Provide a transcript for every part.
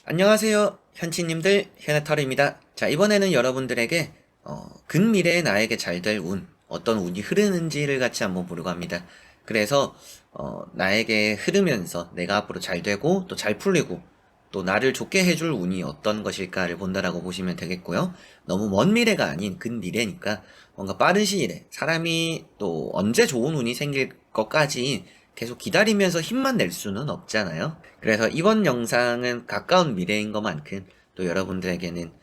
안녕하세요. 현치님들, 현해터입니다. 자, 이번에는 여러분들에게, 근미래에 나에게 잘 될 운, 어떤 운이 흐르는지를 같이 한번 보려고 합니다. 그래서, 나에게 흐르면서 내가 앞으로 잘 되고, 또 잘 풀리고, 또 나를 좋게 해줄 운이 어떤 것일까를 본다라고 보시면 되겠고요. 너무 먼 미래가 아닌 근미래니까, 뭔가 빠른 시일에, 사람이 또 언제 좋은 운이 생길 것까지 계속 기다리면서 힘만 낼 수는 없잖아요. 그래서 이번 영상은 가까운 미래인 것만큼 또 여러분들에게는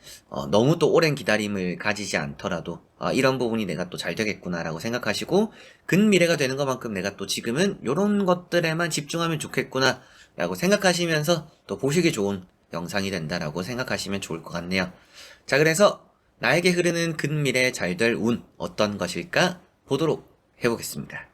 너무 또 오랜 기다림을 가지지 않더라도 이런 부분이 내가 또 잘 되겠구나라고 생각하시고 근미래가 되는 것만큼 내가 또 지금은 이런 것들에만 집중하면 좋겠구나 라고 생각하시면서 또 보시기 좋은 영상이 된다라고 생각하시면 좋을 것 같네요. 자, 그래서 나에게 흐르는 근미래에 잘 될 운 어떤 것일까 보도록 해보겠습니다.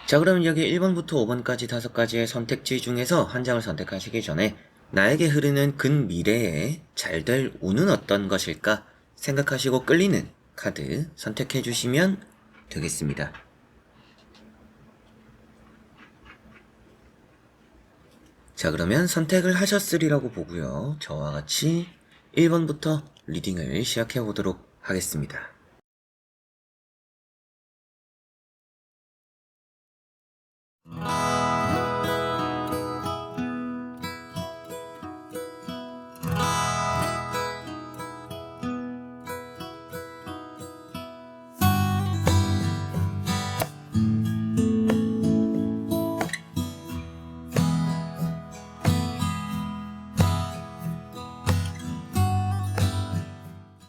자, 그럼 여기 1번부터 5번까지 5가지의 선택지 중에서 한 장을 선택하시기 전에 나에게 흐르는 근미래에 잘 될 운은 어떤 것일까 생각하시고 끌리는 카드 선택해 주시면 되겠습니다. 자, 그러면 선택을 하셨으리라고 보고요. 저와 같이 1번부터 리딩을 시작해 보도록 하겠습니다.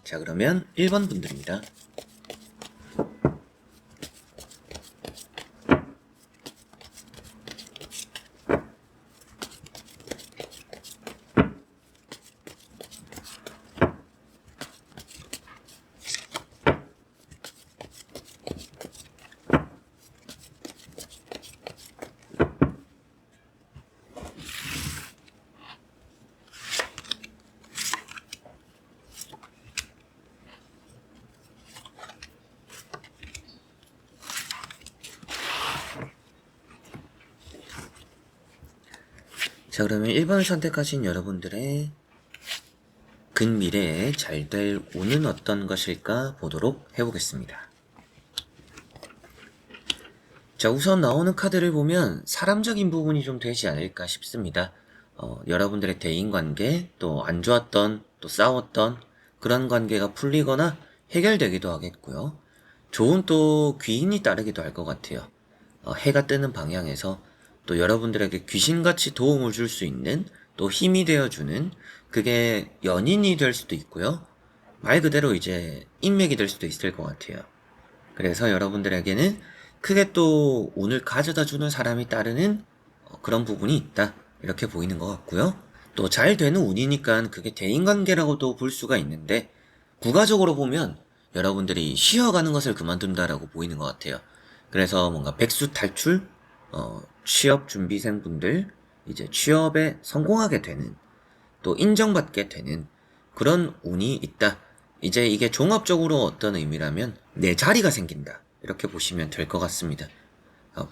자, 그러면 1번 분들입니다. 자, 그러면 1번을 선택하신 여러분들의 근미래에 잘 될 운은 어떤 것일까 보도록 해보겠습니다. 자, 우선 나오는 카드를 보면 사람적인 부분이 좀 되지 않을까 싶습니다. 여러분들의 대인관계, 또 안 좋았던, 또 싸웠던 그런 관계가 풀리거나 해결되기도 하겠고요. 좋은 또 귀인이 따르기도 할 것 같아요. 해가 뜨는 방향에서 또 여러분들에게 귀신같이 도움을 줄 수 있는 또 힘이 되어주는 그게 연인이 될 수도 있고요. 말 그대로 이제 인맥이 될 수도 있을 것 같아요. 그래서 여러분들에게는 크게 또 운을 가져다 주는 사람이 따르는 그런 부분이 있다. 이렇게 보이는 것 같고요. 또 잘 되는 운이니까 그게 대인관계라고도 볼 수가 있는데 부가적으로 보면 여러분들이 쉬어가는 것을 그만둔다라고 보이는 것 같아요. 그래서 뭔가 백수 탈출, 취업 준비생분들 이제 취업에 성공하게 되는 또 인정받게 되는 그런 운이 있다. 이제 이게 종합적으로 어떤 의미라면 내 자리가 생긴다. 이렇게 보시면 될 것 같습니다.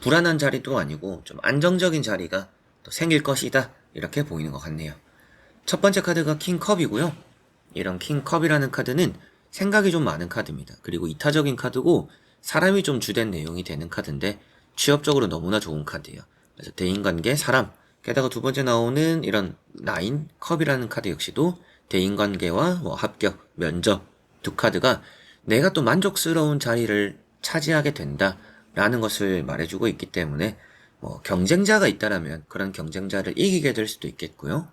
불안한 자리도 아니고 좀 안정적인 자리가 또 생길 것이다. 이렇게 보이는 것 같네요. 첫 번째 카드가 킹컵이고요. 이런 킹컵이라는 카드는 생각이 좀 많은 카드입니다. 그리고 이타적인 카드고 사람이 좀 주된 내용이 되는 카드인데 취업적으로 너무나 좋은 카드예요. 그래서 대인관계, 사람, 게다가 두 번째 나오는 이런 나인 컵이라는 카드 역시도 대인관계와 뭐 합격, 면접 두 카드가 내가 또 만족스러운 자리를 차지하게 된다라는 것을 말해주고 있기 때문에 뭐 경쟁자가 있다라면 그런 경쟁자를 이기게 될 수도 있겠고요.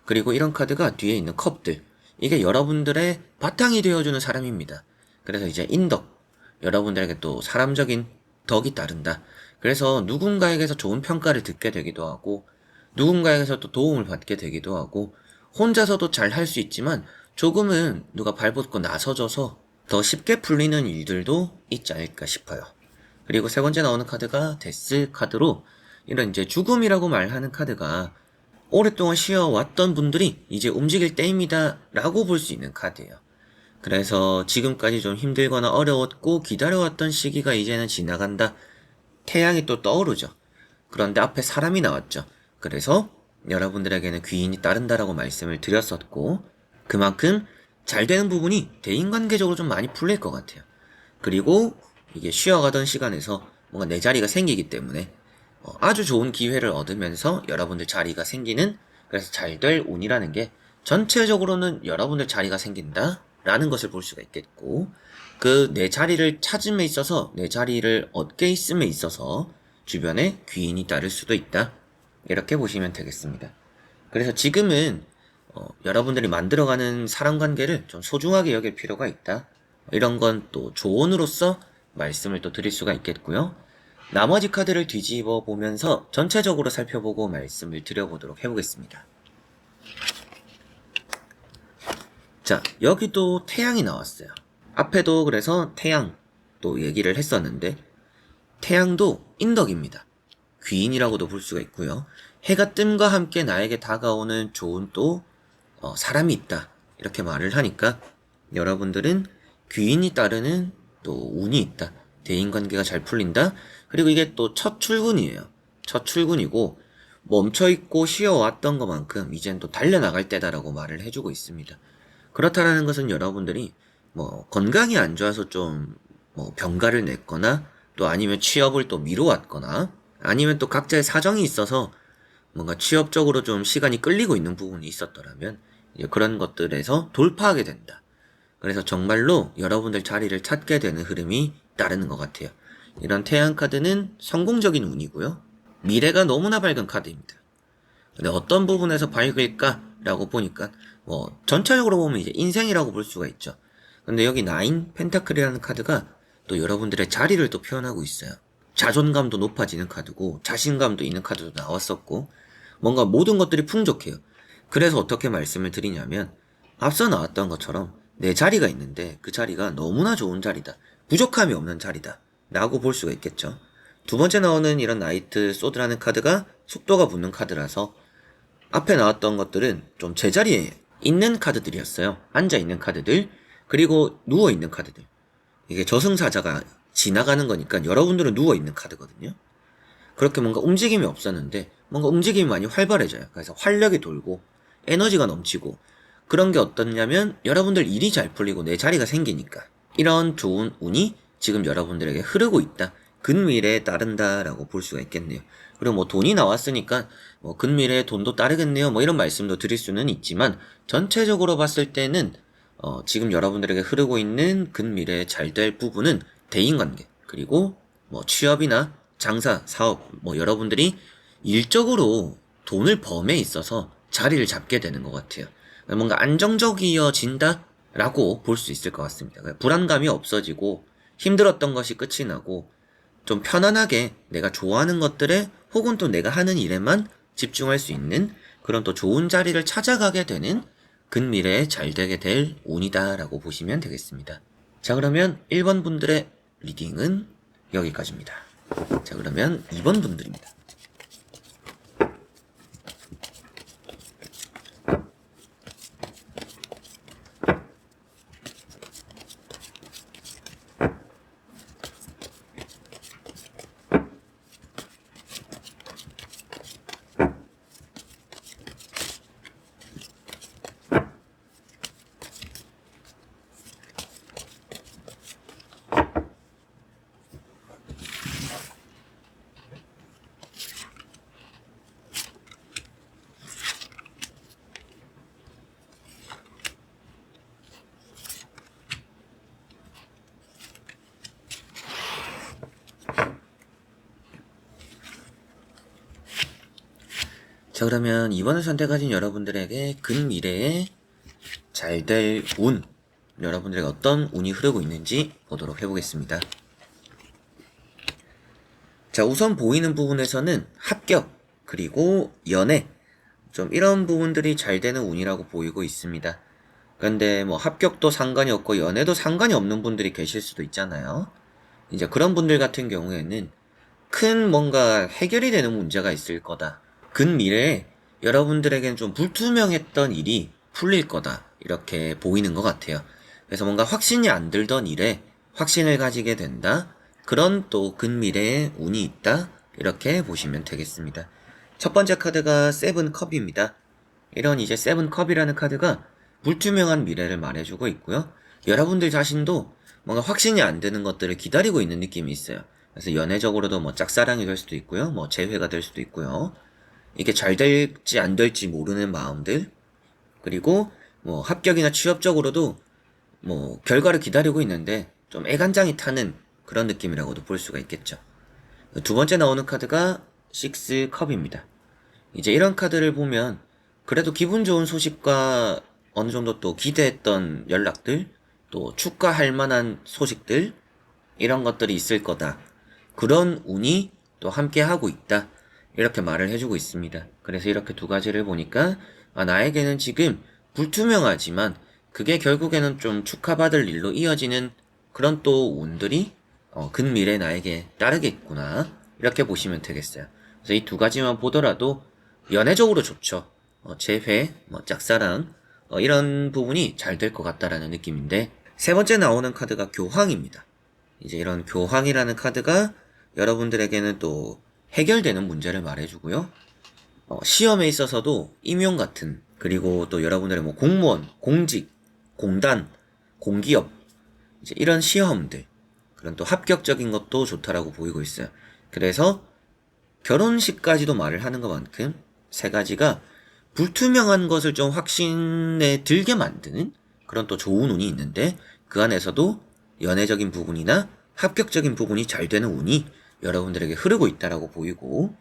그리고 이런 카드가 뒤에 있는 컵들 이게 여러분들의 바탕이 되어주는 사람입니다. 그래서 이제 인덕 여러분들에게 또 사람적인 덕이 따른다. 그래서 누군가에게서 좋은 평가를 듣게 되기도 하고 누군가에게서 또 도움을 받게 되기도 하고 혼자서도 잘 할 수 있지만 조금은 누가 발벗고 나서줘서 더 쉽게 풀리는 일들도 있지 않을까 싶어요. 그리고 세 번째 나오는 카드가 데스 카드로 이런 이제 죽음이라고 말하는 카드가 오랫동안 쉬어왔던 분들이 이제 움직일 때입니다 라고 볼 수 있는 카드예요. 그래서 지금까지 좀 힘들거나 어려웠고 기다려왔던 시기가 이제는 지나간다. 태양이 또 떠오르죠. 그런데 앞에 사람이 나왔죠. 그래서 여러분들에게는 귀인이 따른다라고 말씀을 드렸었고, 그만큼 잘 되는 부분이 대인관계적으로 좀 많이 풀릴 것 같아요. 그리고 이게 쉬어가던 시간에서 뭔가 내 자리가 생기기 때문에 아주 좋은 기회를 얻으면서 여러분들 자리가 생기는, 그래서 잘 될 운이라는 게 전체적으로는 여러분들 자리가 생긴다 라는 것을 볼 수가 있겠고, 그 내 자리를 찾음에 있어서, 내 자리를 얻게 있음에 있어서 주변에 귀인이 따를 수도 있다, 이렇게 보시면 되겠습니다. 그래서 지금은 여러분들이 만들어가는 사람관계를 좀 소중하게 여길 필요가 있다, 이런 건 또 조언으로서 말씀을 또 드릴 수가 있겠고요. 나머지 카드를 뒤집어 보면서 전체적으로 살펴보고 말씀을 드려보도록 해보겠습니다. 자, 여기도 태양이 나왔어요. 앞에도 그래서 태양 또 얘기를 했었는데, 태양도 인덕입니다. 귀인이라고도 볼 수가 있고요. 해가 뜸과 함께 나에게 다가오는 좋은 또 사람이 있다, 이렇게 말을 하니까 여러분들은 귀인이 따르는 또 운이 있다, 대인관계가 잘 풀린다. 그리고 이게 또 첫 출근이에요. 첫 출근이고 멈춰있고 쉬어왔던 것만큼 이젠 또 달려나갈 때다라고 말을 해주고 있습니다. 그렇다라는 것은 여러분들이 뭐 건강이 안 좋아서 좀 뭐 병가를 냈거나, 또 아니면 취업을 또 미뤄왔거나, 아니면 또 각자의 사정이 있어서 뭔가 취업적으로 좀 시간이 끌리고 있는 부분이 있었더라면 이제 그런 것들에서 돌파하게 된다. 그래서 정말로 여러분들 자리를 찾게 되는 흐름이 따르는 것 같아요. 이런 태양 카드는 성공적인 운이고요. 미래가 너무나 밝은 카드입니다. 근데 어떤 부분에서 밝을까라고 보니까 뭐 전체적으로 보면 이제 인생이라고 볼 수가 있죠. 근데 여기 나인 펜타클이라는 카드가 또 여러분들의 자리를 또 표현하고 있어요. 자존감도 높아지는 카드고 자신감도 있는 카드도 나왔었고, 뭔가 모든 것들이 풍족해요. 그래서 어떻게 말씀을 드리냐면, 앞서 나왔던 것처럼 내 자리가 있는데 그 자리가 너무나 좋은 자리다, 부족함이 없는 자리다 라고 볼 수가 있겠죠. 두 번째 나오는 이런 나이트 소드라는 카드가 속도가 붙는 카드라서 앞에 나왔던 것들은 좀 제자리에 있는 카드들이었어요. 앉아있는 카드들, 그리고 누워있는 카드들. 이게 저승사자가 지나가는 거니까 여러분들은 누워있는 카드거든요. 그렇게 뭔가 움직임이 없었는데 뭔가 움직임이 많이 활발해져요. 그래서 활력이 돌고 에너지가 넘치고, 그런 게 어떻냐면 여러분들 일이 잘 풀리고 내 자리가 생기니까 이런 좋은 운이 지금 여러분들에게 흐르고 있다, 근미래에 따른다 라고 볼 수가 있겠네요. 그리고 뭐 돈이 나왔으니까 뭐 근미래에 돈도 따르겠네요, 뭐 이런 말씀도 드릴 수는 있지만, 전체적으로 봤을 때는 지금 여러분들에게 흐르고 있는 근미래에 잘 될 부분은 대인관계, 그리고 뭐 취업이나 장사, 사업, 뭐 여러분들이 일적으로 돈을 범에 있어서 자리를 잡게 되는 것 같아요. 뭔가 안정적이어진다 라고 볼 수 있을 것 같습니다. 불안감이 없어지고 힘들었던 것이 끝이 나고 좀 편안하게 내가 좋아하는 것들에, 혹은 또 내가 하는 일에만 집중할 수 있는 그런 또 좋은 자리를 찾아가게 되는 근미래에 잘 되게 될 운이다 라고 보시면 되겠습니다. 자, 그러면 1번 분들의 리딩은 여기까지입니다. 자, 그러면 2번 분들입니다. 자, 그러면 이번에 선택하신 여러분들에게 근미래에 잘 될 운, 여러분들에게 어떤 운이 흐르고 있는지 보도록 해보겠습니다. 자, 우선 보이는 부분에서는 합격, 그리고 연애, 좀 이런 부분들이 잘 되는 운이라고 보이고 있습니다. 그런데 뭐 합격도 상관이 없고 연애도 상관이 없는 분들이 계실 수도 있잖아요. 이제 그런 분들 같은 경우에는 큰 뭔가 해결이 되는 문제가 있을 거다, 근미래에 여러분들에겐 좀 불투명했던 일이 풀릴 거다, 이렇게 보이는 것 같아요. 그래서 뭔가 확신이 안 들던 일에 확신을 가지게 된다, 그런 또 근미래에 운이 있다, 이렇게 보시면 되겠습니다. 첫 번째 카드가 세븐컵입니다. 이런 이제 세븐컵이라는 카드가 불투명한 미래를 말해주고 있고요. 여러분들 자신도 뭔가 확신이 안 되는 것들을 기다리고 있는 느낌이 있어요. 그래서 연애적으로도 뭐 짝사랑이 될 수도 있고요. 뭐 재회가 될 수도 있고요. 이게 잘 될지 안 될지 모르는 마음들. 그리고 뭐 합격이나 취업적으로도 뭐 결과를 기다리고 있는데 좀 애간장이 타는 그런 느낌이라고도 볼 수가 있겠죠. 두 번째 나오는 카드가 식스컵입니다. 이제 이런 카드를 보면 그래도 기분 좋은 소식과 어느 정도 또 기대했던 연락들, 또 축하할 만한 소식들, 이런 것들이 있을 거다. 그런 운이 또 함께 하고 있다. 이렇게 말을 해주고 있습니다. 그래서 이렇게 두 가지를 보니까, 나에게는 지금 불투명하지만, 그게 결국에는 좀 축하받을 일로 이어지는 그런 또 운들이, 근미래 나에게 따르겠구나. 이렇게 보시면 되겠어요. 그래서 이 두 가지만 보더라도, 연애적으로 좋죠. 재회, 뭐 짝사랑, 이런 부분이 잘 될 것 같다라는 느낌인데, 세 번째 나오는 카드가 교황입니다. 이제 이런 교황이라는 카드가 여러분들에게는 또 해결되는 문제를 말해주고요. 시험에 있어서도 임용 같은, 그리고 또 여러분들의 뭐 공무원, 공직, 공단, 공기업, 이제 이런 시험들, 그런 또 합격적인 것도 좋다라고 보이고 있어요. 그래서 결혼식까지도 말을 하는 것만큼 세 가지가 불투명한 것을 좀 확신에 들게 만드는 그런 또 좋은 운이 있는데, 그 안에서도 연애적인 부분이나 합격적인 부분이 잘 되는 운이 여러분들에게 흐르고 있다라고 보이고,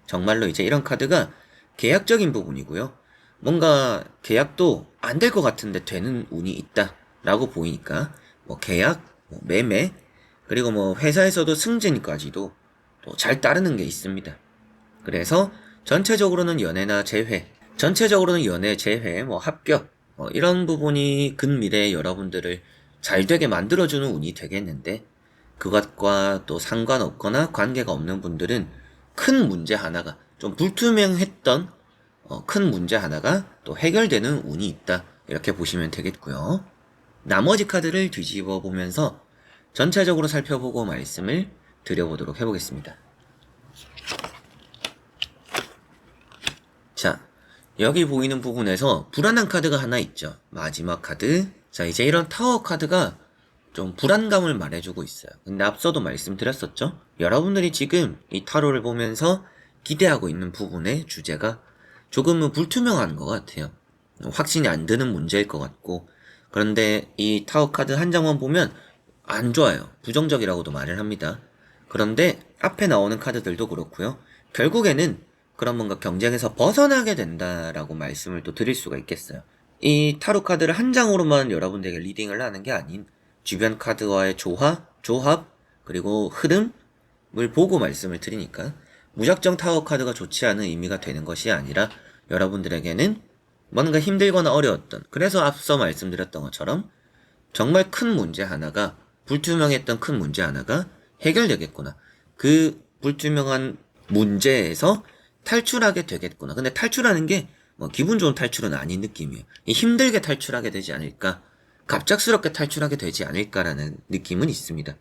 정말로 이제 이런 카드가 계약적인 부분이고요. 뭔가 계약도 안 될 것 같은데 되는 운이 있다라고 보이니까, 뭐 계약, 뭐 매매, 그리고 뭐 회사에서도 승진까지도 또 잘 따르는 게 있습니다. 그래서 전체적으로는 연애나 재회, 전체적으로는 연애, 재회, 뭐 합격, 이런 부분이 근미래에 여러분들을 잘 되게 만들어주는 운이 되겠는데, 그것과 또 상관없거나 관계가 없는 분들은 큰 문제 하나가, 좀 불투명했던 큰 문제 하나가 또 해결되는 운이 있다. 이렇게 보시면 되겠고요. 나머지 카드를 뒤집어 보면서 전체적으로 살펴보고 말씀을 드려보도록 해보겠습니다. 자, 여기 보이는 부분에서 불안한 카드가 하나 있죠. 마지막 카드. 자, 이제 이런 타워 카드가 좀 불안감을 말해주고 있어요. 근데 앞서도 말씀드렸었죠? 여러분들이 지금 이 타로를 보면서 기대하고 있는 부분의 주제가 조금은 불투명한 것 같아요. 확신이 안 드는 문제일 것 같고, 그런데 이 타워 카드 한 장만 보면 안 좋아요. 부정적이라고도 말을 합니다. 그런데 앞에 나오는 카드들도 그렇고요. 결국에는 그런 뭔가 경쟁에서 벗어나게 된다라고 말씀을 또 드릴 수가 있겠어요. 이 타로 카드를 한 장으로만 여러분들에게 리딩을 하는 게 아닌 주변 카드와의 조합, 그리고 흐름을 보고 말씀을 드리니까 무작정 타워 카드가 좋지 않은 의미가 되는 것이 아니라 여러분들에게는 뭔가 힘들거나 어려웠던, 그래서 앞서 말씀드렸던 것처럼 정말 큰 문제 하나가, 불투명했던 큰 문제 하나가 해결되겠구나. 그 불투명한 문제에서 탈출하게 되겠구나. 근데 탈출하는 게 뭐 기분 좋은 탈출은 아닌 느낌이에요. 힘들게 탈출하게 되지 않을까, 갑작스럽게 탈출하게 되지 않을까라는 느낌은 있습니다.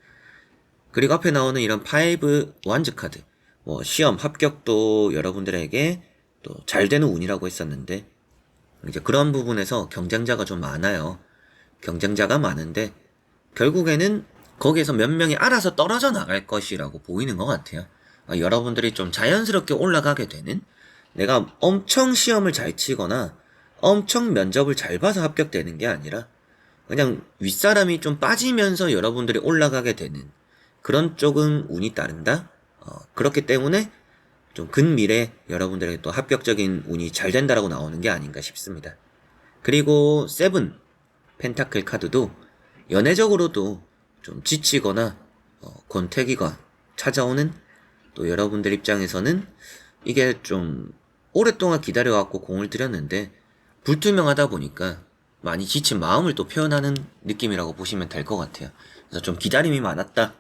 그리고 앞에 나오는 이런 파이브 완즈 카드, 뭐 시험 합격도 여러분들에게 또 잘 되는 운이라고 했었는데, 이제 그런 부분에서 경쟁자가 좀 많아요. 경쟁자가 많은데 결국에는 거기에서 몇 명이 알아서 떨어져 나갈 것이라고 보이는 것 같아요. 여러분들이 좀 자연스럽게 올라가게 되는, 내가 엄청 시험을 잘 치거나 엄청 면접을 잘 봐서 합격되는 게 아니라 그냥 윗사람이 좀 빠지면서 여러분들이 올라가게 되는 그런 쪽은 운이 따른다. 그렇기 때문에 좀 근미래 여러분들에게 또 합격적인 운이 잘 된다라고 나오는 게 아닌가 싶습니다. 그리고 세븐 펜타클 카드도 연애적으로도 좀 지치거나 권태기가 찾아오는, 또 여러분들 입장에서는 이게 좀 오랫동안 기다려갖고 공을 들였는데 불투명하다 보니까 많이 지친 마음을 또 표현하는 느낌이라고 보시면 될 것 같아요. 그래서 좀 기다림이 많았다.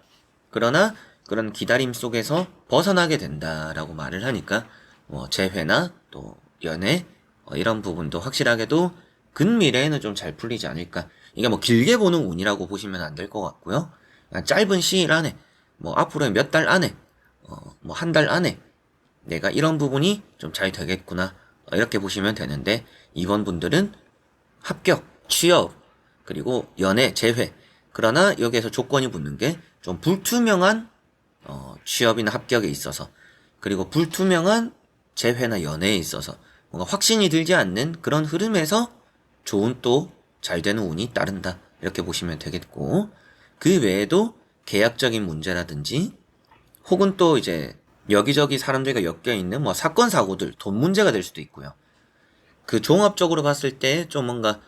그러나 그런 기다림 속에서 벗어나게 된다라고 말을 하니까 뭐 재회나 또 연애 이런 부분도 확실하게도 근미래에는 좀 잘 풀리지 않을까. 이게 뭐 길게 보는 운이라고 보시면 안 될 것 같고요. 짧은 시일 안에, 뭐 앞으로의 몇 달 안에, 뭐 한 달 안에 내가 이런 부분이 좀 잘 되겠구나. 이렇게 보시면 되는데, 이번 분들은 합격, 취업, 그리고 연애, 재회. 그러나 여기에서 조건이 붙는 게 좀 불투명한 취업이나 합격에 있어서, 그리고 불투명한 재회나 연애에 있어서 뭔가 확신이 들지 않는 그런 흐름에서 좋은 또 잘 되는 운이 따른다. 이렇게 보시면 되겠고, 그 외에도 계약적인 문제라든지 혹은 또 이제 여기저기 사람들과 엮여 있는 뭐 사건 사고들, 돈 문제가 될 수도 있고요. 그 종합적으로 봤을 때 좀 뭔가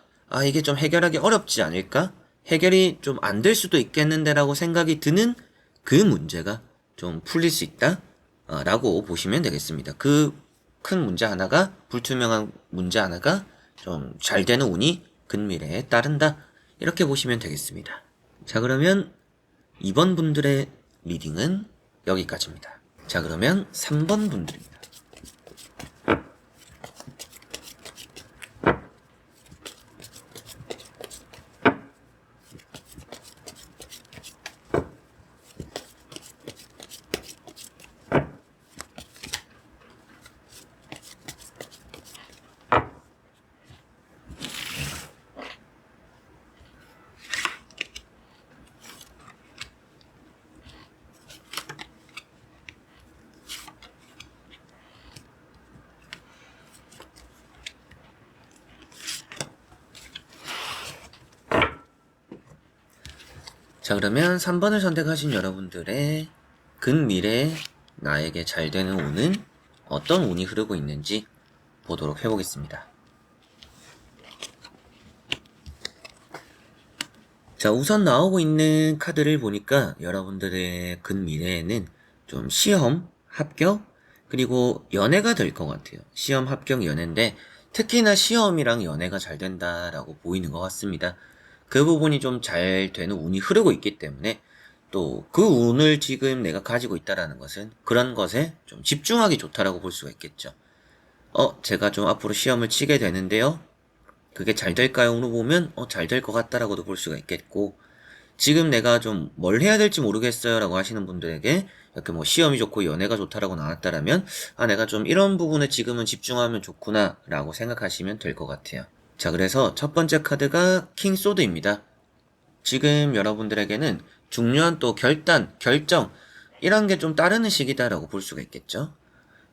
이게 좀 해결하기 어렵지 않을까? 해결이 좀 안 될 수도 있겠는데라고 생각이 드는 그 문제가 좀 풀릴 수 있다? 라고 보시면 되겠습니다. 그 큰 문제 하나가, 불투명한 문제 하나가 좀 잘 되는 운이 근미래에 따른다. 이렇게 보시면 되겠습니다. 자, 그러면 이번 분들의 리딩은 여기까지입니다. 자, 그러면 3번 분들입니다. 자, 그러면 3번을 선택하신 여러분들의 근미래에 나에게 잘 되는 운은 어떤 운이 흐르고 있는지 보도록 해보겠습니다. 자, 우선 나오고 있는 카드를 보니까 여러분들의 근미래에는 좀 시험, 합격, 그리고 연애가 될 것 같아요. 시험, 합격, 연애인데 특히나 시험이랑 연애가 잘 된다라고 보이는 것 같습니다. 그 부분이 좀 잘 되는 운이 흐르고 있기 때문에 또 그 운을 지금 내가 가지고 있다라는 것은 그런 것에 좀 집중하기 좋다라고 볼 수가 있겠죠. 제가 좀 앞으로 시험을 치게 되는데요. 그게 잘 될까요? 물어보면 잘 될 것 같다라고도 볼 수가 있겠고, 지금 내가 좀 뭘 해야 될지 모르겠어요 라고 하시는 분들에게 이렇게 뭐 시험이 좋고 연애가 좋다라고 나왔다라면 내가 좀 이런 부분에 지금은 집중하면 좋구나 라고 생각하시면 될 것 같아요. 자, 그래서 첫 번째 카드가 킹 소드입니다. 지금 여러분들에게는 중요한 또 결정 이런 게 좀 따르는 시기다라고 볼 수가 있겠죠.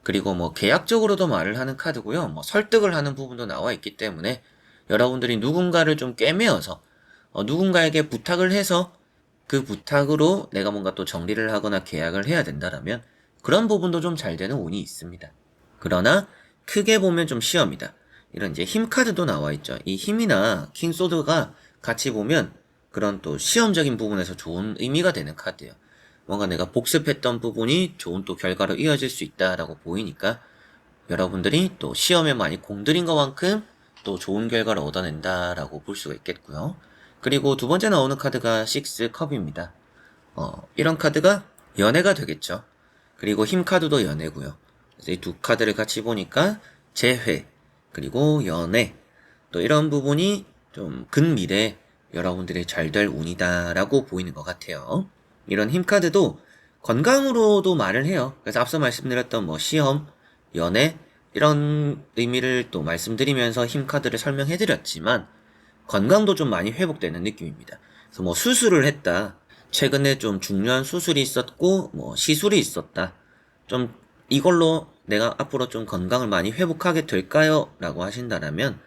그리고 뭐 계약적으로도 말을 하는 카드고요. 뭐 설득을 하는 부분도 나와 있기 때문에 여러분들이 누군가를 좀 꿰매어서 누군가에게 부탁을 해서 그 부탁으로 내가 뭔가 또 정리를 하거나 계약을 해야 된다라면 그런 부분도 좀 잘 되는 운이 있습니다. 그러나 크게 보면 좀 시험이다. 이런 이제 힘 카드도 나와 있죠. 이 힘이나 킹소드가 같이 보면 그런 또 시험적인 부분에서 좋은 의미가 되는 카드예요. 뭔가 내가 복습했던 부분이 좋은 또 결과로 이어질 수 있다라고 보이니까 여러분들이 또 시험에 많이 공들인 것만큼 또 좋은 결과를 얻어낸다라고 볼 수가 있겠고요. 그리고 두 번째 나오는 카드가 6컵입니다. 이런 카드가 연애가 되겠죠. 그리고 힘 카드도 연애고요. 그래서 이 두 카드를 같이 보니까 재회, 그리고 연애, 또 이런 부분이 좀 근미래에 여러분들이 잘 될 운이다라고 보이는 것 같아요. 이런 힘 카드도 건강으로도 말을 해요. 그래서 앞서 말씀드렸던 뭐 시험, 연애 이런 의미를 또 말씀드리면서 힘 카드를 설명해드렸지만 건강도 좀 많이 회복되는 느낌입니다. 그래서 뭐 수술을 했다. 최근에 좀 중요한 수술이 있었고 뭐 시술이 있었다. 좀 이걸로 내가 앞으로 좀 건강을 많이 회복하게 될까요? 라고 하신다면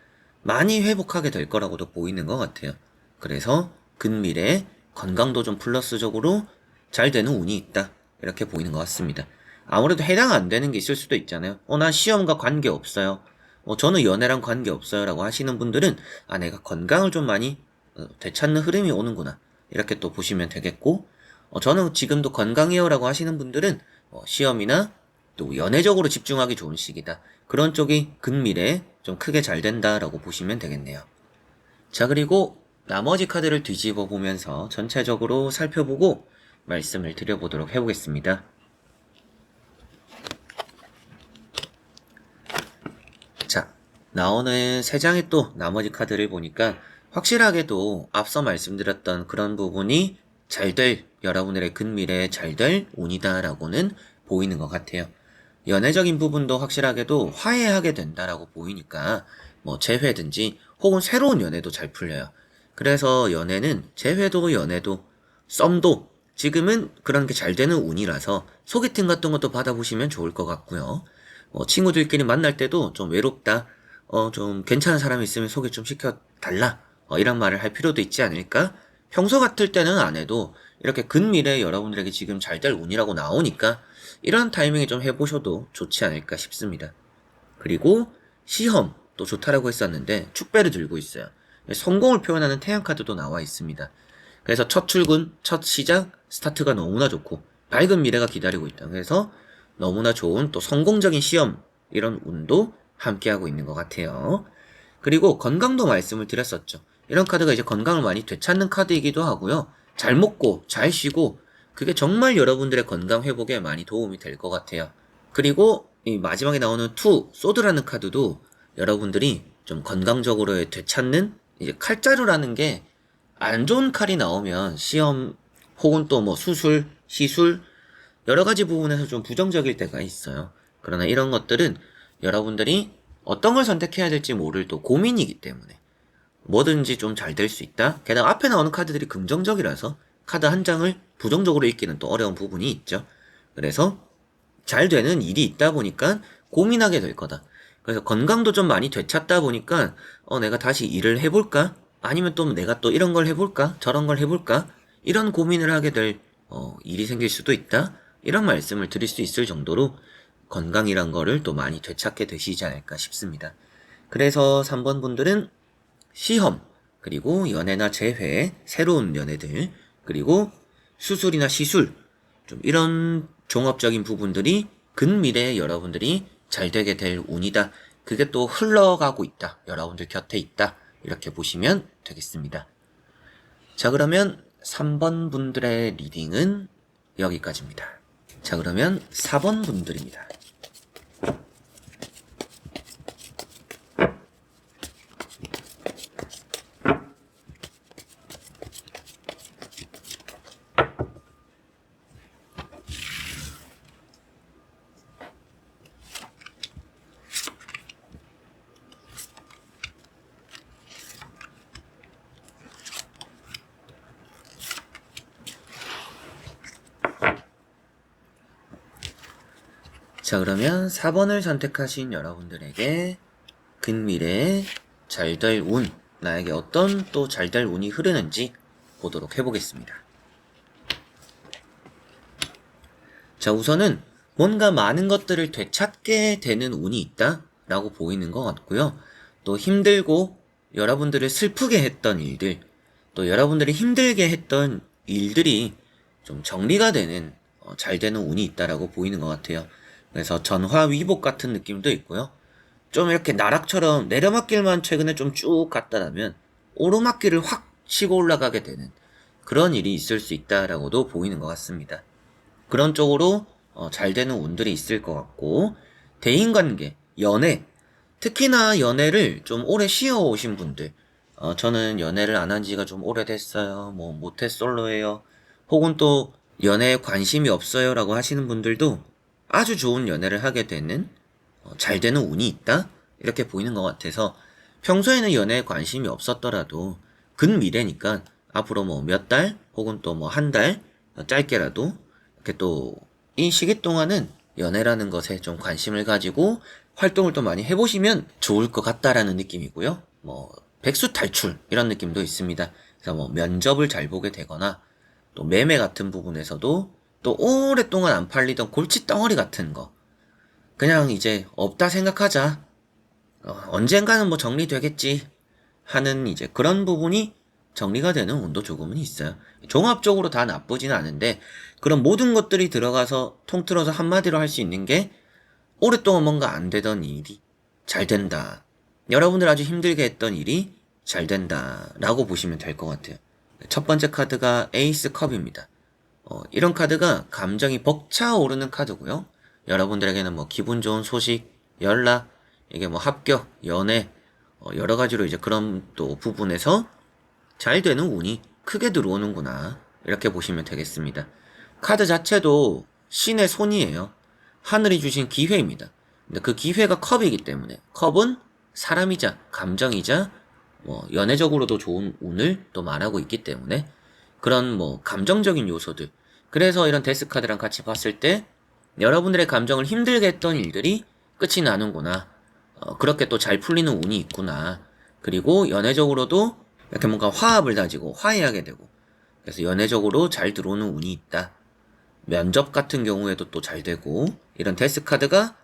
많이 회복하게 될 거라고도 보이는 것 같아요. 그래서 근미래에 건강도 좀 플러스적으로 잘 되는 운이 있다. 이렇게 보이는 것 같습니다. 아무래도 해당 안 되는 게 있을 수도 있잖아요. 나 시험과 관계 없어요. 저는 연애랑 관계 없어요. 라고 하시는 분들은 내가 건강을 좀 많이 되찾는 흐름이 오는구나. 이렇게 또 보시면 되겠고, 저는 지금도 건강해요. 라고 하시는 분들은 시험이나 또 연애적으로 집중하기 좋은 시기다. 그런 쪽이 근미래에 좀 크게 잘 된다라고 보시면 되겠네요. 자, 그리고 나머지 카드를 뒤집어 보면서 전체적으로 살펴보고 말씀을 드려보도록 해보겠습니다. 자, 나오는 3장의 또 나머지 카드를 보니까 확실하게도 앞서 말씀드렸던 그런 부분이 여러분들의 근미래에 잘 될 운이다라고는 보이는 것 같아요. 연애적인 부분도 확실하게도 화해하게 된다라고 보이니까 뭐 재회든지 혹은 새로운 연애도 잘 풀려요. 그래서 연애는 재회도 연애도 썸도 지금은 그런 게 잘 되는 운이라서 소개팅 같은 것도 받아보시면 좋을 것 같고요. 친구들끼리 만날 때도 좀 외롭다, 좀 괜찮은 사람이 있으면 소개 좀 시켜달라, 이런 말을 할 필요도 있지 않을까? 평소 같을 때는 안 해도 이렇게 근미래에 여러분들에게 지금 잘 될 운이라고 나오니까 이런 타이밍에 좀 해보셔도 좋지 않을까 싶습니다. 그리고 시험도 좋다라고 했었는데 축배를 들고 있어요. 성공을 표현하는 태양 카드도 나와 있습니다. 그래서 첫 출근, 첫 시작, 스타트가 너무나 좋고 밝은 미래가 기다리고 있다. 그래서 너무나 좋은 또 성공적인 시험 이런 운도 함께하고 있는 것 같아요. 그리고 건강도 말씀을 드렸었죠. 이런 카드가 이제 건강을 많이 되찾는 카드이기도 하고요. 잘 먹고 잘 쉬고 그게 정말 여러분들의 건강 회복에 많이 도움이 될 것 같아요. 그리고 이 마지막에 나오는 투 소드라는 카드도 여러분들이 좀 건강적으로 되찾는 이제 칼자루라는 게 안 좋은 칼이 나오면 시험 혹은 또 뭐 수술, 시술 여러 가지 부분에서 좀 부정적일 때가 있어요. 그러나 이런 것들은 여러분들이 어떤 걸 선택해야 될지 모를 또 고민이기 때문에 뭐든지 좀 잘 될 수 있다. 게다가 앞에 나오는 카드들이 긍정적이라서 카드 한 장을 부정적으로 읽기는 또 어려운 부분이 있죠. 그래서 잘 되는 일이 있다 보니까 고민하게 될 거다. 그래서 건강도 좀 많이 되찾다 보니까 내가 다시 일을 해볼까? 아니면 또 내가 또 이런 걸 해볼까? 저런 걸 해볼까? 이런 고민을 하게 될 일이 생길 수도 있다. 이런 말씀을 드릴 수 있을 정도로 건강이란 거를 또 많이 되찾게 되시지 않을까 싶습니다. 그래서 3번 분들은 시험, 그리고 연애나 재회, 새로운 연애들, 그리고 수술이나 시술, 좀 이런 종합적인 부분들이 근미래에 여러분들이 잘 되게 될 운이다. 그게 또 흘러가고 있다. 여러분들 곁에 있다. 이렇게 보시면 되겠습니다. 자, 그러면 3번 분들의 리딩은 여기까지입니다. 자, 그러면 4번 분들입니다. 자, 그러면 4번을 선택하신 여러분들에게 근미래에 잘 될 운, 나에게 어떤 또 잘 될 운이 흐르는지 보도록 해보겠습니다. 자, 우선은 뭔가 많은 것들을 되찾게 되는 운이 있다 라고 보이는 것 같고요. 또 힘들고 여러분들을 슬프게 했던 일들, 또 여러분들이 힘들게 했던 일들이 좀 정리가 되는 잘 되는 운이 있다라고 보이는 것 같아요. 그래서 전화위복 같은 느낌도 있고요. 좀 이렇게 나락처럼 내려막길만 최근에 좀 쭉 갔다라면 오르막길을 확 치고 올라가게 되는 그런 일이 있을 수 있다라고도 보이는 것 같습니다. 그런 쪽으로 잘 되는 운들이 있을 것 같고, 대인관계, 연애, 특히나 연애를 좀 오래 쉬어오신 분들, 저는 연애를 안 한 지가 좀 오래됐어요. 뭐 모태솔로예요. 혹은 또 연애에 관심이 없어요라고 하시는 분들도 아주 좋은 연애를 하게 되는 잘 되는 운이 있다? 이렇게 보이는 것 같아서 평소에는 연애에 관심이 없었더라도 근미래니까 앞으로 뭐 몇 달 혹은 또 뭐 한 달 짧게라도 이렇게 또 이 시기 동안은 연애라는 것에 좀 관심을 가지고 활동을 또 많이 해보시면 좋을 것 같다라는 느낌이고요. 뭐 백수 탈출 이런 느낌도 있습니다. 그래서 뭐 면접을 잘 보게 되거나 또 매매 같은 부분에서도 또 오랫동안 안 팔리던 골치 덩어리 같은 거 그냥 이제 없다 생각하자. 언젠가는 뭐 정리되겠지 하는 이제 그런 부분이 정리가 되는 운도 조금은 있어요. 종합적으로 다 나쁘지는 않은데 그런 모든 것들이 들어가서 통틀어서 한마디로 할 수 있는 게 오랫동안 뭔가 안 되던 일이 잘 된다. 여러분들 아주 힘들게 했던 일이 잘 된다 라고 보시면 될 것 같아요. 첫 번째 카드가 에이스 컵입니다. 이런 카드가 감정이 벅차오르는 카드고요. 여러분들에게는 뭐 기분 좋은 소식, 연락, 이게 뭐 합격, 연애, 여러 가지로 이제 그런 또 부분에서 잘 되는 운이 크게 들어오는구나. 이렇게 보시면 되겠습니다. 카드 자체도 신의 손이에요. 하늘이 주신 기회입니다. 근데 그 기회가 컵이기 때문에 컵은 사람이자 감정이자 뭐 연애적으로도 좋은 운을 또 말하고 있기 때문에 그런 뭐 감정적인 요소들, 그래서 이런 데스카드랑 같이 봤을 때 여러분들의 감정을 힘들게 했던 일들이 끝이 나는구나, 그렇게 또 잘 풀리는 운이 있구나, 그리고 연애적으로도 이렇게 뭔가 화합을 다지고 화해하게 되고, 그래서 연애적으로 잘 들어오는 운이 있다. 면접 같은 경우에도 또 잘 되고, 이런 데스카드가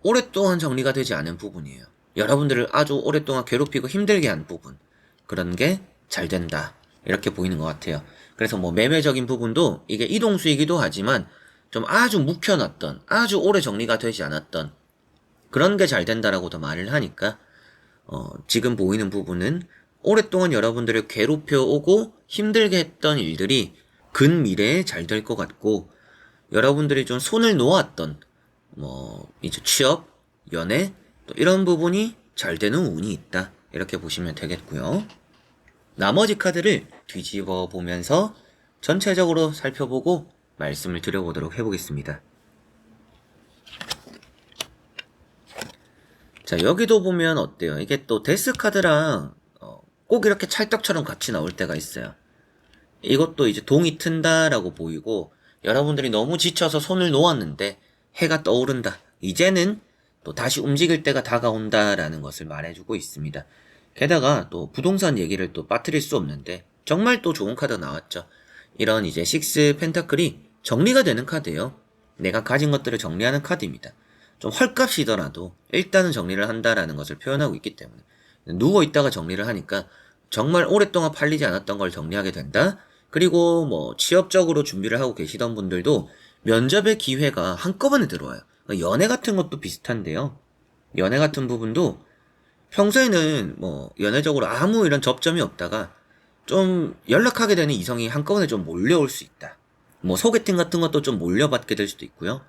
오랫동안 정리가 되지 않은 부분이에요. 여러분들을 아주 오랫동안 괴롭히고 힘들게 한 부분, 그런 게 잘 된다, 이렇게 보이는 것 같아요. 그래서 뭐 매매적인 부분도 이게 이동수이기도 하지만 좀 아주 묵혀놨던, 아주 오래 정리가 되지 않았던 그런 게 잘 된다라고도 말을 하니까, 지금 보이는 부분은 오랫동안 여러분들을 괴롭혀 오고 힘들게 했던 일들이 근미래에 잘 될 것 같고, 여러분들이 좀 손을 놓았던 뭐 이제 취업, 연애, 또 이런 부분이 잘 되는 운이 있다, 이렇게 보시면 되겠고요. 나머지 카드를 뒤집어 보면서 전체적으로 살펴보고 말씀을 드려보도록 해보겠습니다. 자, 여기도 보면 어때요? 이게 또 데스 카드랑 꼭 이렇게 찰떡처럼 같이 나올 때가 있어요. 이것도 이제 동이 튼다라고 보이고, 여러분들이 너무 지쳐서 손을 놓았는데 해가 떠오른다, 이제는 또 다시 움직일 때가 다가온다라는 것을 말해주고 있습니다. 게다가 또 부동산 얘기를 또 빠뜨릴 수 없는데 정말 또 좋은 카드 나왔죠. 이런 이제 식스 펜타클이 정리가 되는 카드예요. 내가 가진 것들을 정리하는 카드입니다. 좀 헐값이더라도 일단은 정리를 한다라는 것을 표현하고 있기 때문에, 누워있다가 정리를 하니까 정말 오랫동안 팔리지 않았던 걸 정리하게 된다. 그리고 뭐 취업적으로 준비를 하고 계시던 분들도 면접의 기회가 한꺼번에 들어와요. 연애 같은 것도 비슷한데요. 연애 같은 부분도 평소에는 뭐 연애적으로 아무 이런 접점이 없다가 좀 연락하게 되는 이성이 한꺼번에 좀 몰려올 수 있다. 뭐 소개팅 같은 것도 좀 몰려받게 될 수도 있고요.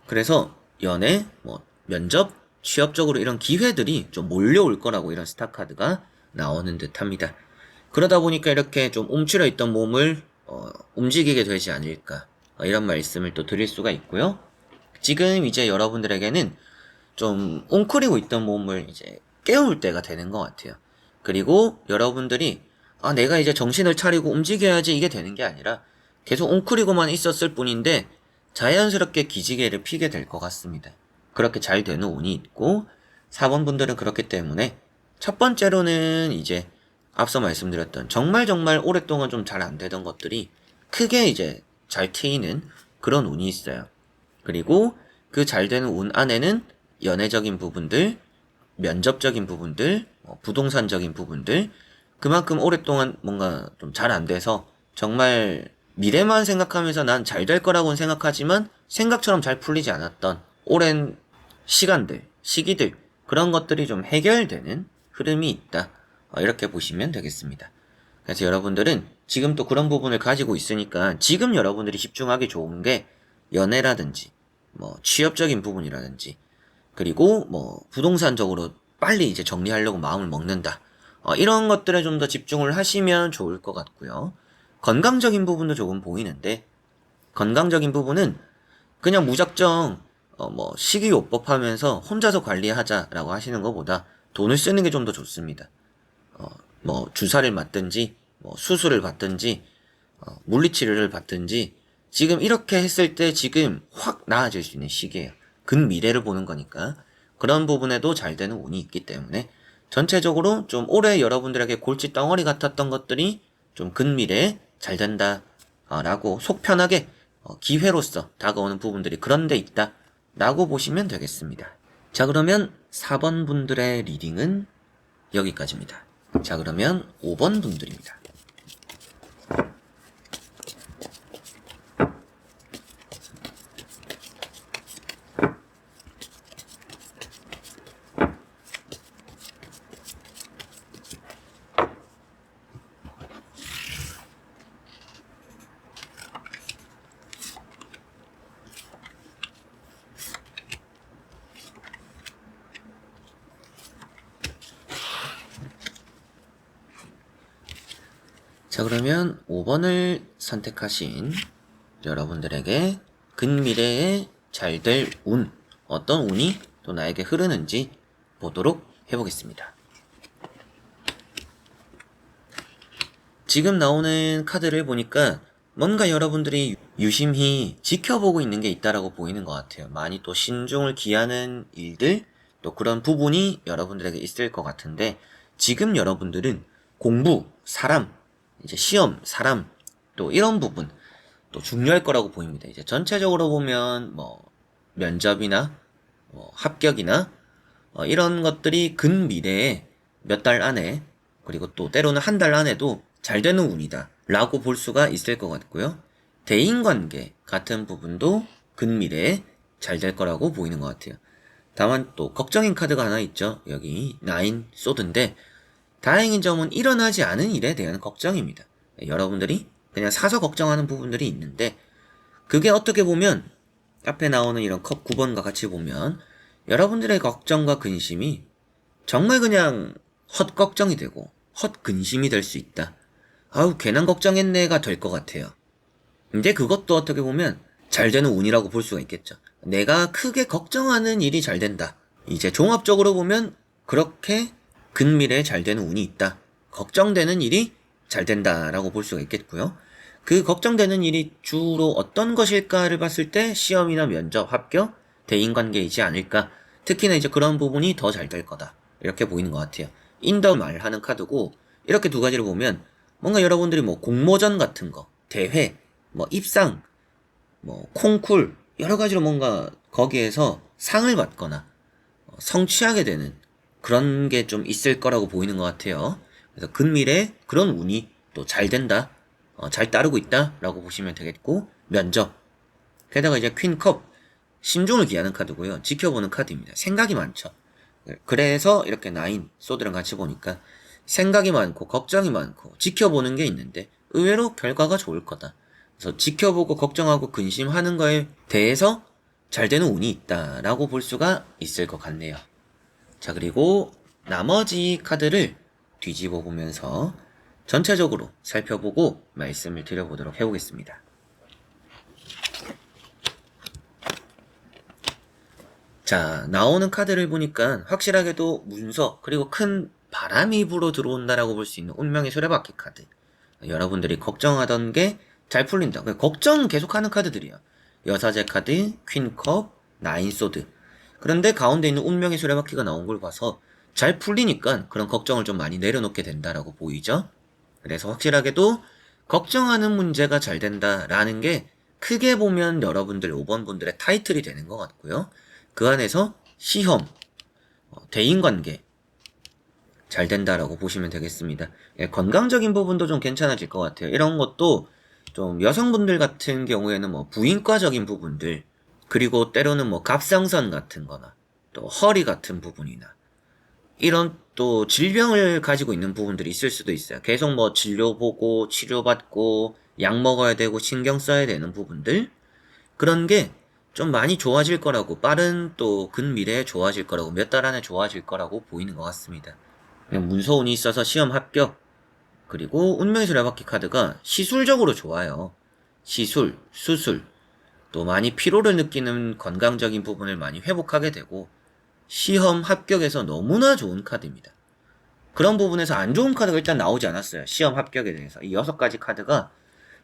그래서 연애, 뭐 면접, 취업적으로 이런 기회들이 좀 몰려올 거라고 이런 스타카드가 나오는 듯 합니다. 그러다 보니까 이렇게 좀 움츠려 있던 몸을 움직이게 되지 않을까, 이런 말씀을 또 드릴 수가 있고요. 지금 이제 여러분들에게는 좀 웅크리고 있던 몸을 이제 깨울 때가 되는 것 같아요. 그리고 여러분들이 내가 이제 정신을 차리고 움직여야지, 이게 되는 게 아니라 계속 웅크리고만 있었을 뿐인데 자연스럽게 기지개를 피게 될 것 같습니다. 그렇게 잘 되는 운이 있고, 4번 분들은 그렇기 때문에 첫 번째로는 이제 앞서 말씀드렸던 정말 오랫동안 좀 잘 안 되던 것들이 크게 이제 잘 트이는 그런 운이 있어요. 그리고 그 잘 되는 운 안에는 연애적인 부분들, 면접적인 부분들, 부동산적인 부분들, 그만큼 오랫동안 뭔가 좀 잘 안 돼서 정말 미래만 생각하면서 난 잘 될 거라고는 생각하지만 생각처럼 잘 풀리지 않았던 오랜 시간들, 시기들, 그런 것들이 좀 해결되는 흐름이 있다, 이렇게 보시면 되겠습니다. 그래서 여러분들은 지금 또 그런 부분을 가지고 있으니까 지금 여러분들이 집중하기 좋은 게 연애라든지 뭐 취업적인 부분이라든지, 그리고 뭐 부동산적으로 빨리 이제 정리하려고 마음을 먹는다, 이런 것들에 좀 더 집중을 하시면 좋을 것 같고요. 건강적인 부분도 조금 보이는데, 건강적인 부분은 그냥 무작정 뭐 식이요법 하면서 혼자서 관리하자라고 하시는 것보다 돈을 쓰는 게 좀 더 좋습니다. 뭐 주사를 맞든지 뭐 수술을 받든지 물리치료를 받든지, 지금 이렇게 했을 때 지금 확 나아질 수 있는 시기예요. 근미래를 보는 거니까 그런 부분에도 잘 되는 운이 있기 때문에 전체적으로 좀 올해 여러분들에게 골치 덩어리 같았던 것들이 좀 근미래에 잘 된다, 라고 속 편하게 기회로서 다가오는 부분들이 그런 데 있다 라고 보시면 되겠습니다. 자, 그러면 4번 분들의 리딩은 여기까지입니다. 자, 그러면 5번 분들입니다. 자, 그러면 5번을 선택하신 여러분들에게 근미래에 잘 될 운, 어떤 운이 또 나에게 흐르는지 보도록 해보겠습니다. 지금 나오는 카드를 보니까 뭔가 여러분들이 유심히 지켜보고 있는 게 있다라고 보이는 것 같아요. 많이 또 신중을 기하는 일들, 또 그런 부분이 여러분들에게 있을 것 같은데, 지금 여러분들은 공부, 사람, 이제 시험, 사람, 또 이런 부분, 또 중요할 거라고 보입니다. 이제 전체적으로 보면 면접이나 합격이나 이런 것들이 근미래에 몇 달 안에, 그리고 또 때로는 한 달 안에도 잘 되는 운이다 라고 볼 수가 있을 것 같고요. 대인관계 같은 부분도 근미래에 잘 될 거라고 보이는 것 같아요. 다만 또 걱정인 카드가 하나 있죠. 여기 9 소드인데, 다행인 점은 일어나지 않은 일에 대한 걱정입니다. 여러분들이 그냥 사서 걱정하는 부분들이 있는데, 그게 어떻게 보면 앞에 나오는 이런 컵 9번과 같이 보면 여러분들의 걱정과 근심이 정말 그냥 헛걱정이 되고 헛근심이 될 수 있다. 아우 괜한 걱정했네가 될 것 같아요. 근데 그것도 어떻게 보면 잘 되는 운이라고 볼 수가 있겠죠. 내가 크게 걱정하는 일이 잘 된다. 이제 종합적으로 보면 그렇게 근미래에 잘 되는 운이 있다. 걱정되는 일이 잘 된다라고 볼 수가 있겠고요. 그 걱정되는 일이 주로 어떤 것일까를 봤을 때 시험이나 면접, 합격, 대인관계이지 않을까. 특히나 이제 그런 부분이 더 잘 될 거다. 이렇게 보이는 것 같아요. 인더 말하는 카드고, 이렇게 두 가지를 보면 뭔가 여러분들이 공모전 같은 거, 대회, 입상, 콩쿨, 여러 가지로 뭔가 거기에서 상을 받거나 성취하게 되는 그런 게 좀 있을 거라고 보이는 것 같아요. 그래서 근미래에 그런 운이 또 잘 된다, 잘 따르고 있다 라고 보시면 되겠고, 면접, 게다가 이제 퀸컵, 신중을 기하는 카드고요. 지켜보는 카드입니다. 생각이 많죠. 그래서 이렇게 9 소드랑 같이 보니까 생각이 많고 걱정이 많고 지켜보는 게 있는데 의외로 결과가 좋을 거다. 그래서 지켜보고 걱정하고 근심하는 거에 대해서 잘 되는 운이 있다라고 볼 수가 있을 것 같네요. 자, 그리고 나머지 카드를 뒤집어 보면서 전체적으로 살펴보고 말씀을 드려보도록 해보겠습니다. 자, 나오는 카드를 보니까 확실하게도 문서, 그리고 큰 바람이 불어 들어온다라고 볼 수 있는 운명의 수레바퀴 카드. 여러분들이 걱정하던 게 잘 풀린다. 걱정 계속하는 카드들이야. 여사제 카드, 퀸컵, 9 소드. 그런데 가운데 있는 운명의 수레바퀴가 나온 걸 봐서 잘 풀리니까 그런 걱정을 좀 많이 내려놓게 된다라고 보이죠? 그래서 확실하게도 걱정하는 문제가 잘 된다라는 게 크게 보면 여러분들 5번 분들의 타이틀이 되는 것 같고요. 그 안에서 시험, 대인관계 잘 된다라고 보시면 되겠습니다. 예, 건강적인 부분도 좀 괜찮아질 것 같아요. 이런 것도 좀 여성분들 같은 경우에는 부인과적인 부분들, 그리고 때로는 갑상선 같은 거나 또 허리 같은 부분이나 이런 또 질병을 가지고 있는 부분들이 있을 수도 있어요. 계속 진료보고 치료받고 약 먹어야 되고 신경 써야 되는 부분들, 그런 게 좀 많이 좋아질 거라고, 빠른 또 근미래에 좋아질 거라고, 몇 달 안에 좋아질 거라고 보이는 것 같습니다. 그냥 문서운이 있어서 시험 합격, 그리고 운명의 수레바퀴 카드가 시술적으로 좋아요. 시술, 수술, 또 많이 피로를 느끼는 건강적인 부분을 많이 회복하게 되고, 시험 합격에서 너무나 좋은 카드입니다. 그런 부분에서 안 좋은 카드가 일단 나오지 않았어요. 시험 합격에 대해서. 이 6가지 카드가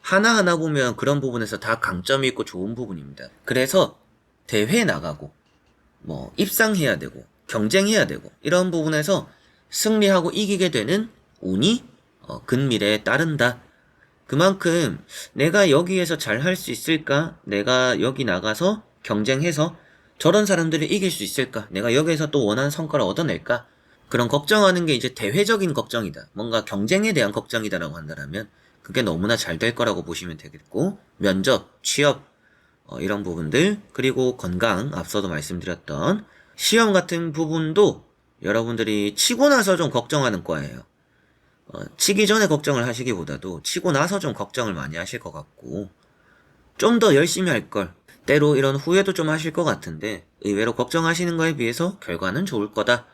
하나하나 보면 그런 부분에서 다 강점이 있고 좋은 부분입니다. 그래서 대회 나가고 입상해야 되고 경쟁해야 되고 이런 부분에서 승리하고 이기게 되는 운이 근미래에 따른다. 그만큼 내가 여기에서 잘 할 수 있을까? 내가 여기 나가서 경쟁해서 저런 사람들을 이길 수 있을까? 내가 여기에서 또 원하는 성과를 얻어낼까? 그런 걱정하는 게 이제 대회적인 걱정이다. 뭔가 경쟁에 대한 걱정이다라고 한다면 그게 너무나 잘 될 거라고 보시면 되겠고, 면접, 취업, 이런 부분들, 그리고 건강, 앞서도 말씀드렸던 시험 같은 부분도 여러분들이 치고 나서 좀 걱정하는 거예요. 치기 전에 걱정을 하시기보다도 치고 나서 좀 걱정을 많이 하실 것 같고, 좀 더 열심히 할 걸, 때로 이런 후회도 좀 하실 것 같은데 의외로 걱정하시는 거에 비해서 결과는 좋을 거다,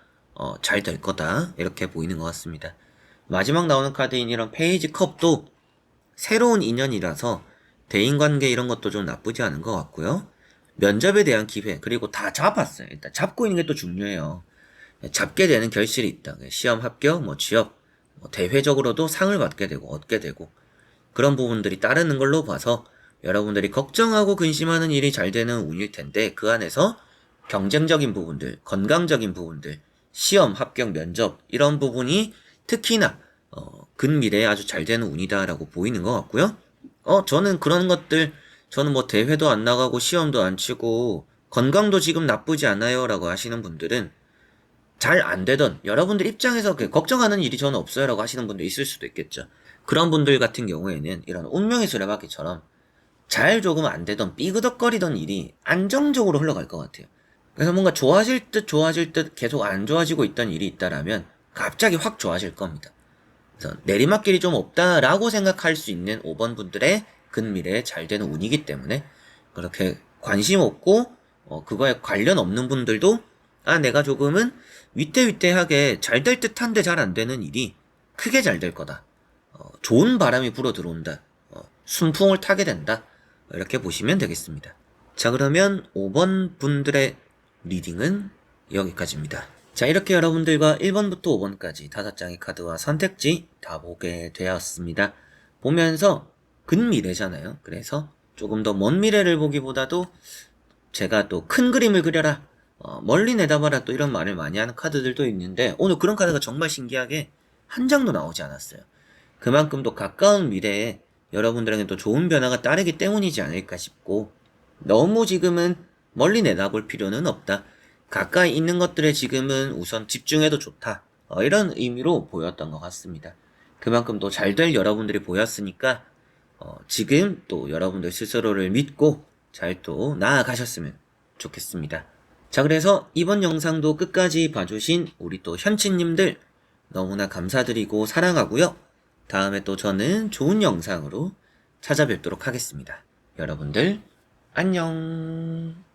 잘 될 거다, 이렇게 보이는 것 같습니다. 마지막 나오는 카드인 이런 페이지 컵도 새로운 인연이라서 대인관계 이런 것도 좀 나쁘지 않은 것 같고요. 면접에 대한 기회, 그리고 다 잡았어요. 일단 잡고 있는 게 또 중요해요. 잡게 되는 결실이 있다. 시험 합격, 뭐 취업, 뭐 대회적으로도 상을 받게 되고 얻게 되고 그런 부분들이 따르는 걸로 봐서 여러분들이 걱정하고 근심하는 일이 잘 되는 운일 텐데 그 안에서 경쟁적인 부분들, 건강적인 부분들, 시험, 합격, 면접 이런 부분이 특히나 근미래에 아주 잘 되는 운이다라고 보이는 것 같고요. 저는 그런 것들 저는 뭐 대회도 안 나가고 시험도 안 치고 건강도 지금 나쁘지 않아요 라고 하시는 분들은 잘 안 되던 여러분들 입장에서 걱정하는 일이 저는 없어요 라고 하시는 분도 있을 수도 있겠죠. 그런 분들 같은 경우에는 이런 운명의 수레바퀴처럼 잘 조금 안 되던 삐그덕거리던 일이 안정적으로 흘러갈 것 같아요. 그래서 뭔가 좋아질 듯 계속 안 좋아지고 있던 일이 있다라면 갑자기 확 좋아질 겁니다. 그래서 내리막길이 좀 없다라고 생각할 수 있는 5번 분들의 근미래에 잘 되는 운이기 때문에 그렇게 관심 없고 그거에 관련 없는 분들도 내가 조금은 위태위태하게 잘 될 듯한데 잘 안 되는 일이 크게 잘 될 거다. 좋은 바람이 불어 들어온다. 순풍을 타게 된다. 이렇게 보시면 되겠습니다. 자, 그러면 5번 분들의 리딩은 여기까지입니다. 자, 이렇게 여러분들과 1번부터 5번까지 5장의 카드와 선택지 다 보게 되었습니다. 보면서 근미래잖아요. 그래서 조금 더 먼 미래를 보기보다도 제가 또 큰 그림을 그려라, 멀리 내다봐라 또 이런 말을 많이 하는 카드들도 있는데 오늘 그런 카드가 정말 신기하게 한 장도 나오지 않았어요. 그만큼 또 가까운 미래에 여러분들에게 또 좋은 변화가 따르기 때문이지 않을까 싶고 너무 지금은 멀리 내다볼 필요는 없다. 가까이 있는 것들에 지금은 우선 집중해도 좋다. 이런 의미로 보였던 것 같습니다. 그만큼 또 잘 될 여러분들이 보였으니까 지금 또 여러분들 스스로를 믿고 잘 또 나아가셨으면 좋겠습니다. 자, 그래서 이번 영상도 끝까지 봐주신 우리 또 현치님들 너무나 감사드리고 사랑하고요. 다음에 또 저는 좋은 영상으로 찾아뵙도록 하겠습니다. 여러분들 안녕.